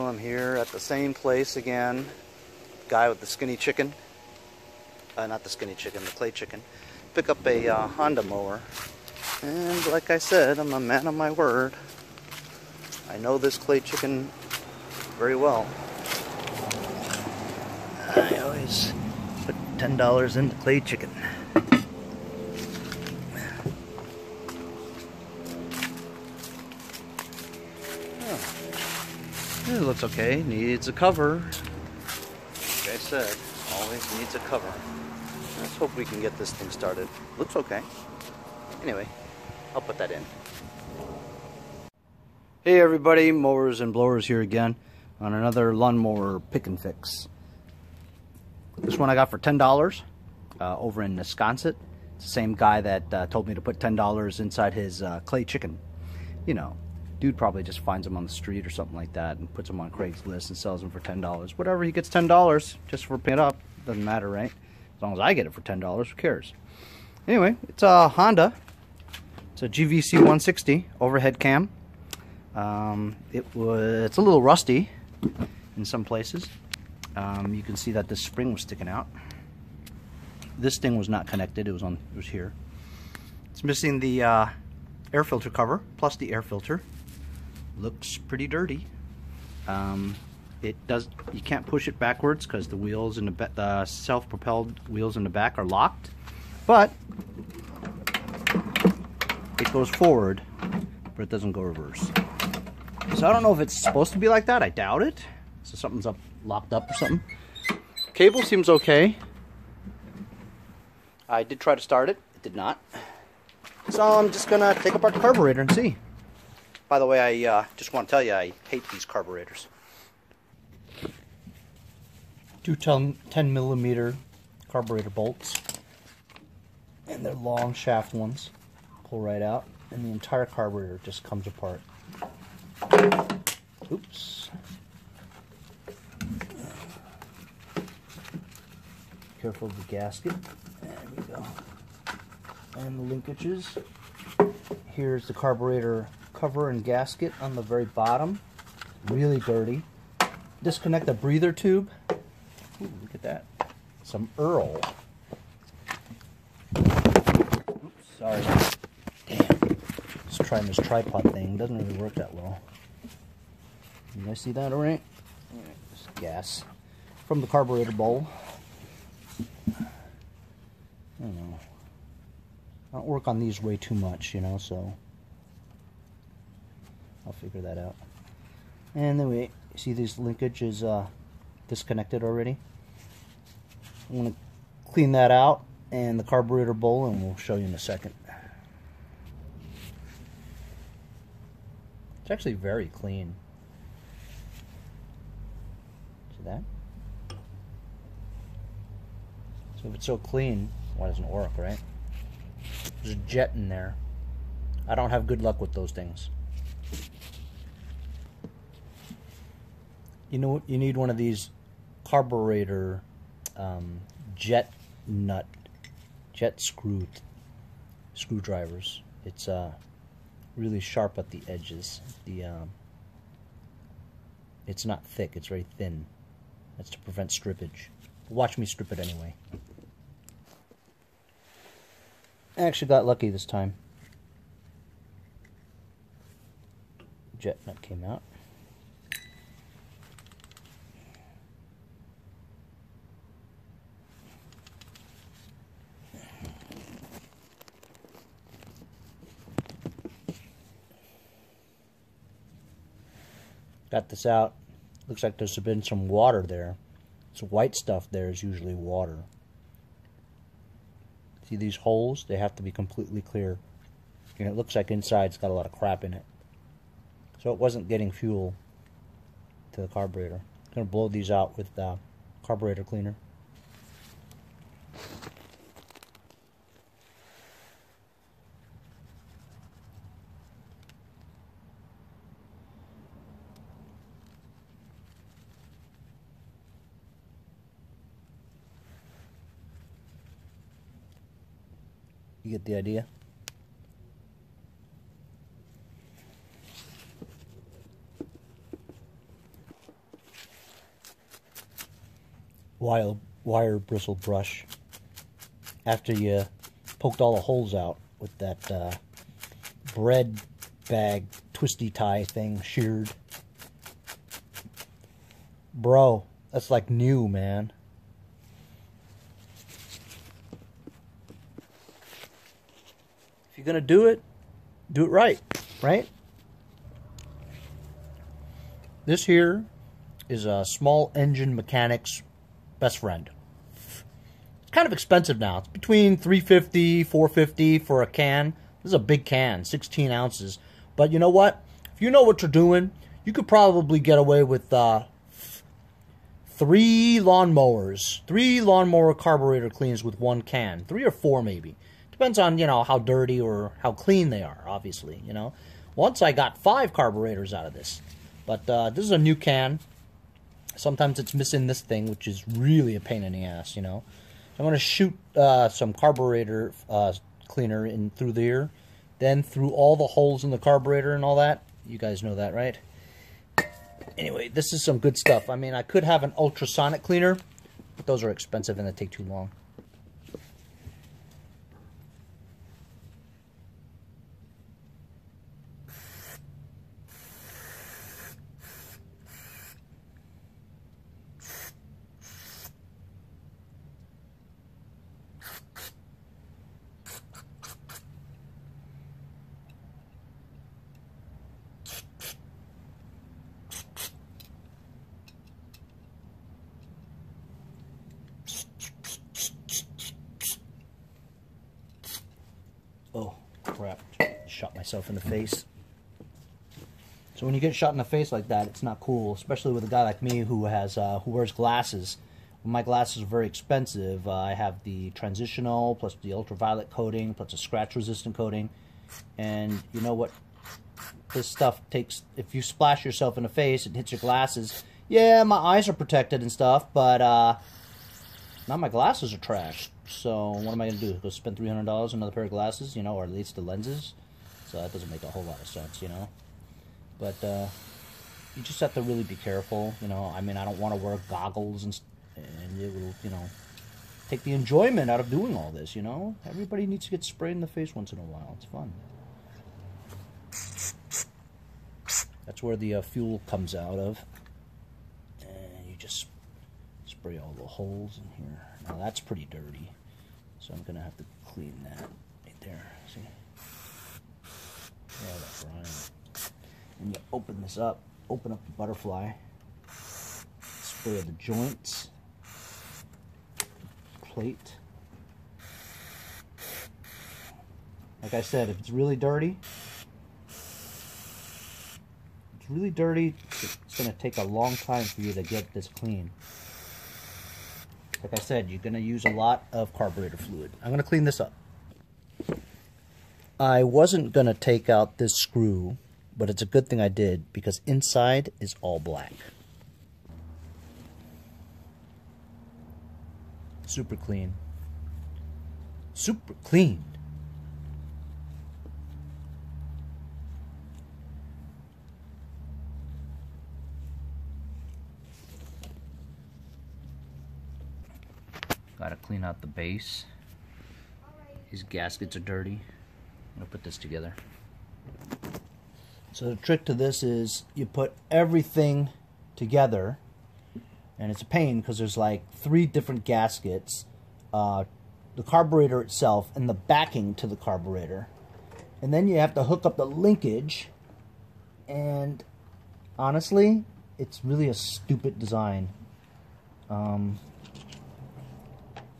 I'm here at the same place again. Guy with the skinny chicken. Not the skinny chicken, the clay chicken. Pick up a Honda mower. And like I said, I'm a man of my word. I know this clay chicken very well. I always put $10 into clay chicken. It looks okay. Needs a cover. Like I said, always needs a cover. Let's hope we can get this thing started. Looks okay. Anyway, I'll put that in. Hey everybody, Mowers and Blowers here again on another lawnmower pick and fix. This one I got for $10 over in Wisconsin. It's the same guy that told me to put $10 inside his clay chicken. You know, dude probably just finds them on the street or something like that and puts them on Craigslist and sells them for $10. Whatever, he gets $10 just for picking it up. Doesn't matter, right? As long as I get it for $10, who cares? Anyway, it's a Honda. It's a GVC 160 overhead cam. It's a little rusty in some places. You can see that this spring was sticking out. This thing was not connected. It was here. It's missing the air filter cover plus the air filter. Looks pretty dirty. You can't push it backwards because the wheels in the self-propelled wheels in the back are locked, but it goes forward, but it doesn't go reverse. So I don't know if it's supposed to be like that. I doubt it. So something's locked up or something. Cable seems okay. I did try to start it. It did not. So I'm just gonna take apart the carburetor and see. By the way, I just want to tell you I hate these carburetors. Two 10mm carburetor bolts, and they're long shaft ones. Pull right out, and the entire carburetor just comes apart. Oops. Careful of the gasket. There we go. And the linkages. Here's the carburetor cover and gasket on the very bottom. Really dirty. Disconnect the breather tube. Ooh, look at that. Some Earl. Oops, sorry. Damn. Just trying this tripod thing. Doesn't really work that well. You guys see that alright? Just gas from the carburetor bowl. I don't know. I don't work on these way too much, you know, so I'll figure that out. And then we see this linkage is disconnected already. I'm going to clean that out and the carburetor bowl, and we'll show you in a second. It's actually very clean. See that? So if it's so clean, why doesn't it work, right? There's a jet in there. I don't have good luck with those things. You know, you need one of these carburetor jet screwdrivers. It's really sharp at the edges. It's not thick, it's very thin. That's to prevent strippage. Watch me strip it anyway. I actually got lucky this time. Jet nut came out. Got this out. Looks like there's been some water there. This white stuff there is usually water. See these holes? They have to be completely clear. And it looks like inside's got a lot of crap in it. So it wasn't getting fuel to the carburetor. I'm going to blow these out with the carburetor cleaner. You get the idea? wire bristle brush after you poked all the holes out with that bread bag twisty tie thing sheared. Bro, that's like new, man. If you're gonna do it right, right? This here is a small engine mechanic's best friend. It's kind of expensive now. It's between $350, $450 for a can. This is a big can, 16 ounces. But you know what? If you know what you're doing, you could probably get away with 3 lawnmowers, 3 lawnmower carburetor cleans with 1 can, 3 or 4 maybe. Depends on, you know, how dirty or how clean they are, obviously, you know. Once I got 5 carburetors out of this. But this is a new can. Sometimes it's missing this thing, which is really a pain in the ass, you know. So I'm going to shoot some carburetor cleaner in through there. Then through all the holes in the carburetor and all that. You guys know that, right? Anyway, this is some good stuff. I mean, I could have an ultrasonic cleaner, but those are expensive and they take too long. Oh, crap. Shot myself in the face. So when you get shot in the face like that, it's not cool, especially with a guy like me who wears glasses. When my glasses are very expensive, I have the transitional, plus the ultraviolet coating, plus a scratch-resistant coating. And you know what? This stuff takes... If you splash yourself in the face, it hits your glasses. Yeah, my eyes are protected and stuff, but now my glasses are trashed. So what am I going to do? Go spend $300 on another pair of glasses, you know, or at least the lenses? So that doesn't make a whole lot of sense, you know. But you just have to really be careful, you know. I mean, I don't want to wear goggles and it will, you know, take the enjoyment out of doing all this, you know. Everybody needs to get sprayed in the face once in a while. It's fun. That's where the fuel comes out of. And you just spray all the holes in here. Now that's pretty dirty. So I'm going to have to clean that right there. See? Yeah, that's right. And you open this up. Open up the butterfly. Spray the joints. Plate. Like I said, if it's really dirty, it's going to take a long time for you to get this clean. Like I said, you're going to use a lot of carburetor fluid. I'm going to clean this up. I wasn't going to take out this screw, but it's a good thing I did because inside is all black. Super clean. Super clean. Gotta clean out the base. These gaskets are dirty. I'm gonna put this together. So the trick to this is you put everything together, and it's a pain because there's like 3 different gaskets, the carburetor itself and the backing to the carburetor, and then you have to hook up the linkage, and honestly it's really a stupid design.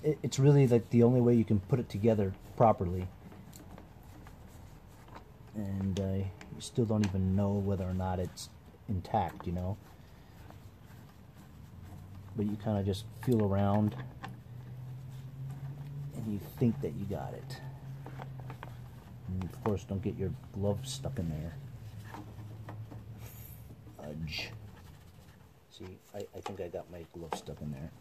It's really like the only way you can put it together properly, and you still don't even know whether or not it's intact, you know. But you kind of just feel around and you think that you got it. And of course, don't get your glove stuck in there. Fudge. See, I think I got my glove stuck in there.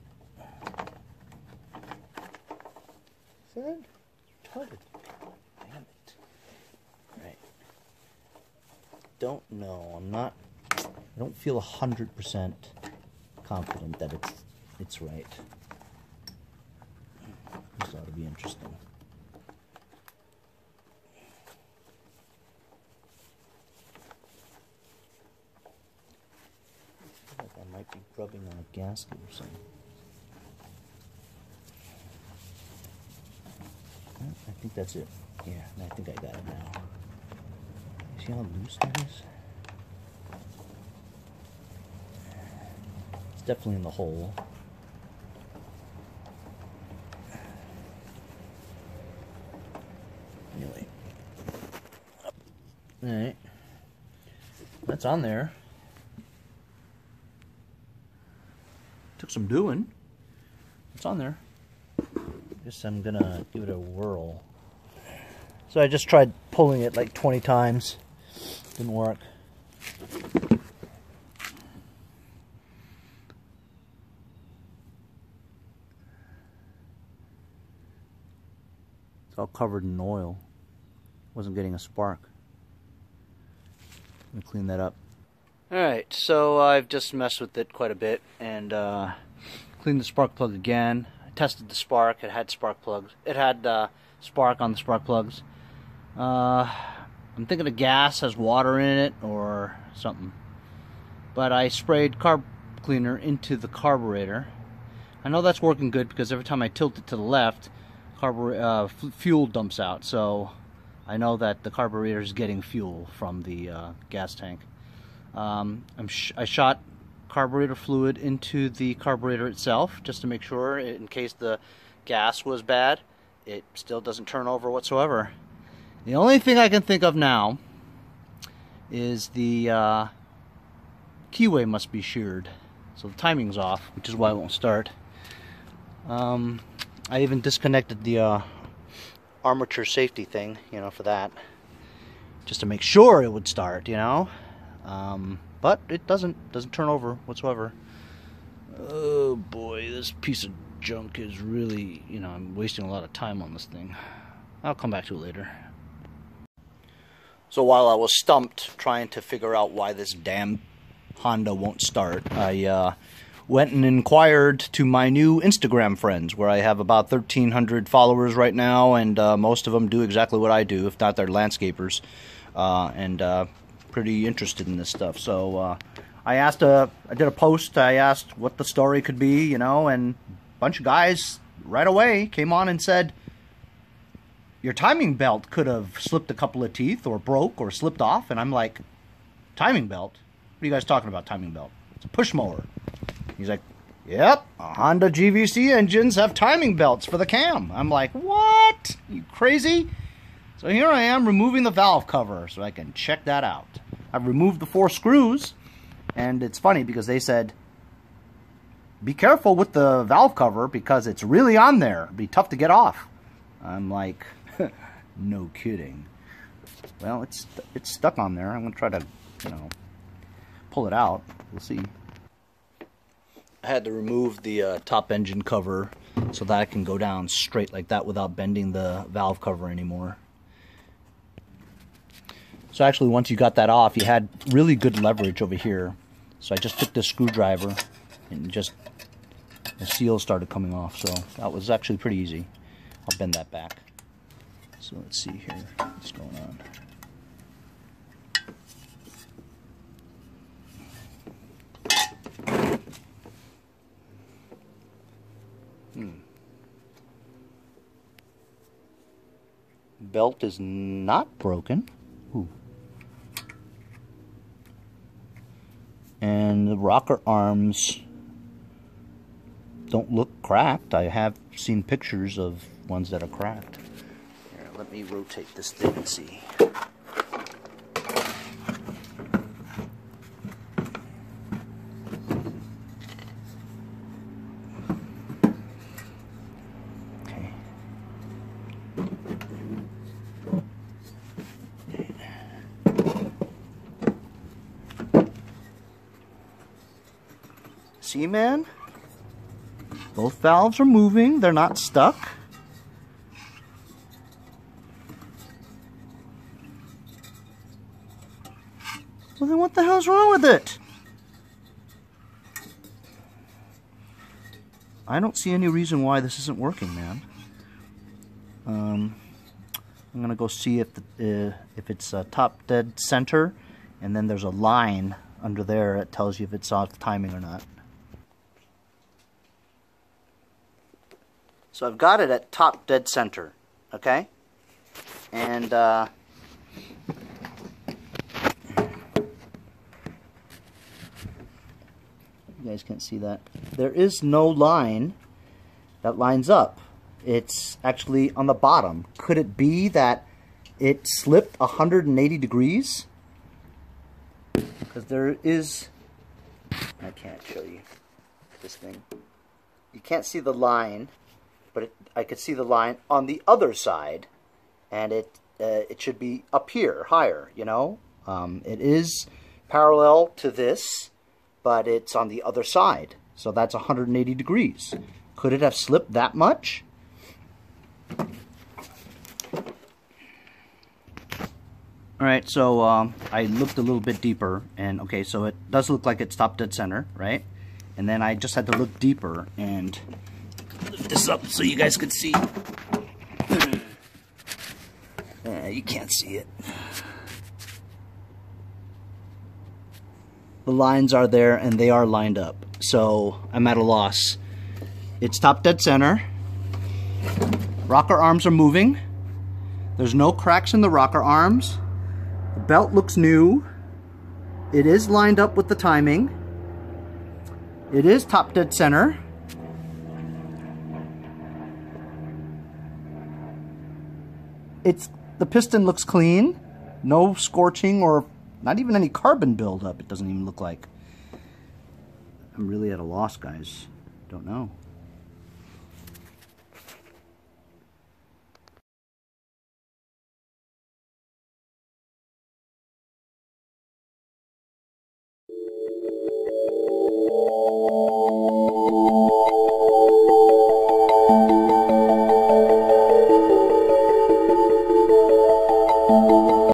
Son, retarded. Damn it. Right. Don't know. I don't feel 100% confident that it's it's right. This ought to be interesting. I feel like I might be rubbing on a gasket or something. I think that's it. Yeah, I think I got it now. See how loose that is? It's definitely in the hole. Anyway. Alright. That's on there. Took some doing. It's on there. Guess I'm gonna give it a whirl. So I just tried pulling it like 20 times. Didn't work. It's all covered in oil. Wasn't getting a spark. Let me clean that up. Alright, so I've just messed with it quite a bit and cleaned the spark plug again. I tested the spark. It had spark plugs. It had spark on the spark plugs. I'm thinking the gas has water in it or something. But I sprayed carb cleaner into the carburetor. I know that's working good because every time I tilt it to the left, fuel dumps out. So I know that the carburetor is getting fuel from the gas tank. I shot carburetor fluid into the carburetor itself just to make sure, in case the gas was bad, it still doesn't turn over whatsoever. The only thing I can think of now is the keyway must be sheared, so the timing's off, which is why it won't start. I even disconnected the armature safety thing, you know, for that, just to make sure it would start, you know. But it doesn't turn over whatsoever. Oh boy, this piece of junk is really, you know, I'm wasting a lot of time on this thing. I'll come back to it later. So while I was stumped trying to figure out why this damn Honda won't start, I went and inquired to my new Instagram friends, where I have about 1,300 followers right now, and most of them do exactly what I do, if not they're landscapers, and pretty interested in this stuff. So I did a post. I asked what the story could be, you know, and a bunch of guys right away came on and said, your timing belt could have slipped a couple of teeth or broke or slipped off. And I'm like, timing belt? What are you guys talking about, timing belt? It's a push mower. He's like, yep, Honda GVC engines have timing belts for the cam. I'm like, what? You crazy? So here I am removing the valve cover so I can check that out. I've removed the 4 screws, and it's funny because they said, be careful with the valve cover because it's really on there. It'd be tough to get off. I'm like, no kidding. Well, it's stuck on there. I'm going to try to, you know, pull it out. We'll see. I had to remove the top engine cover so that I can go down straight like that without bending the valve cover anymore. So actually, once you got that off, you had really good leverage over here. So I just took this screwdriver and just the seal started coming off. So that was actually pretty easy. I'll bend that back. So let's see here what's going on. Belt is not broken. Ooh. And the rocker arms don't look cracked. I have seen pictures of ones that are cracked. Here, let me rotate this thing and see. Okay. See, man? Both valves are moving. They're not stuck. Well, then what the hell's wrong with it? I don't see any reason why this isn't working, man. I'm gonna go see if it's top dead center, and then there's a line under there that tells you if it's off timing or not. So I've got it at top dead center, okay? And you guys can't see that. There is no line that lines up. It's actually on the bottom. Could it be that it slipped 180 degrees? Because there is... I can't show you this thing. You can't see the line, but I could see the line on the other side, and it should be up here, higher, you know? It is parallel to this, but it's on the other side. So that's 180 degrees. Could it have slipped that much? Alright, so I looked a little bit deeper, and okay, so it does look like it's top dead center, right? And then I just had to look deeper and lift this up so you guys could see. You can't see it. The lines are there and they are lined up. So I'm at a loss. It's top dead center. Rocker arms are moving. There's no cracks in the rocker arms. The belt looks new. It is lined up with the timing. It is top dead center. The piston looks clean. No scorching or not even any carbon buildup, it doesn't even look like. I'm really at a loss, guys. Don't know.